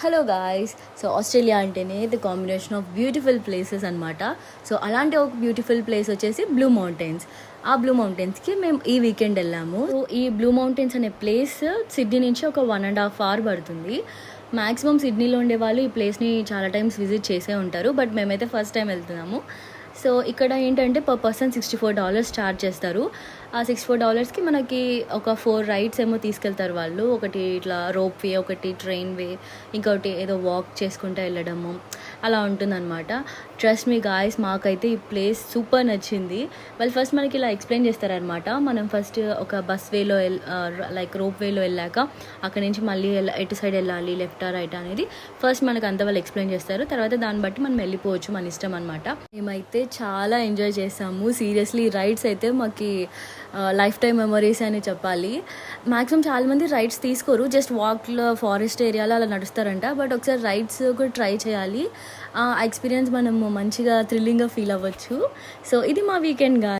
Hello guys. So Australia అంటేనే the combination of beautiful places అనమాట. So అలాంటి ఒక బ్యూటిఫుల్ ప్లేస్ వచ్చేసి బ్లూ మౌంటైన్స్. ఆ బ్లూ మౌంటైన్స్కి మేము ఈ వీకెండ్ వెళ్ళాము. సో ఈ బ్లూ మౌంటైన్స్ అనే ప్లేస్ సిడ్నీ నుంచి ఒక 1.5 hour పడుతుంది. మ్యాక్సిమం సిడ్నీలో ఉండే వాళ్ళు ఈ ప్లేస్ని చాలా టైమ్స్ విజిట్ చేసే ఉంటారు, బట్ మేమైతే ఫస్ట్ టైం వెళ్తున్నాము. సో ఇక్కడ ఏంటంటే పర్ పర్సన్ $64 ఛార్జ్ చేస్తారు. ఆ $64కి మనకి ఒక 4 రైడ్స్ ఏమో తీసుకెళ్తారు వాళ్ళు. ఒకటి ఇట్లా రోప్ వే, ఒకటి ట్రైన్ వే, ఇంకొకటి ఏదో వాక్ చేసుకుంటూ వెళ్ళడము, అలా ఉంటుందన్నమాట. ట్రస్ట్ మీ గాయస్, మాకైతే ఈ ప్లేస్ సూపర్ నచ్చింది. వాళ్ళు ఫస్ట్ మనకి ఇలా ఎక్స్ప్లెయిన్ చేస్తారనమాట. మనం ఫస్ట్ ఒక బస్ వేలో లైక్ రోప్ వేలో వెళ్ళాక అక్కడి నుంచి మళ్ళీ ఎటు సైడ్ వెళ్ళాలి, లెఫ్టా రైట్ అనేది ఫస్ట్ మనకు అంతా వాళ్ళు ఎక్స్ప్లెయిన్ చేస్తారు. తర్వాత దాన్ని బట్టి మనం వెళ్ళిపోవచ్చు, మన ఇష్టం అనమాట. మేమైతే చాలా ఎంజాయ్ చేసాము. సీరియస్లీ రైడ్స్ అయితే మాకు లైఫ్ టైం మెమరీస్ అని చెప్పాలి. మ్యాక్సిమం చాలామంది రైడ్స్ తీసుకోరు, జస్ట్ వాక్లో ఫారెస్ట్ ఏరియాలో అలా నడుస్తారంట. బట్ ఒకసారి రైడ్స్ కూడా ట్రై చేయాలి. ఆ ఎక్స్పీరియన్స్ మనము మంచిగా థ్రిల్లింగ్గా ఫీల్ అవ్వచ్చు. సో ఇది మా వీకెండ్ గా.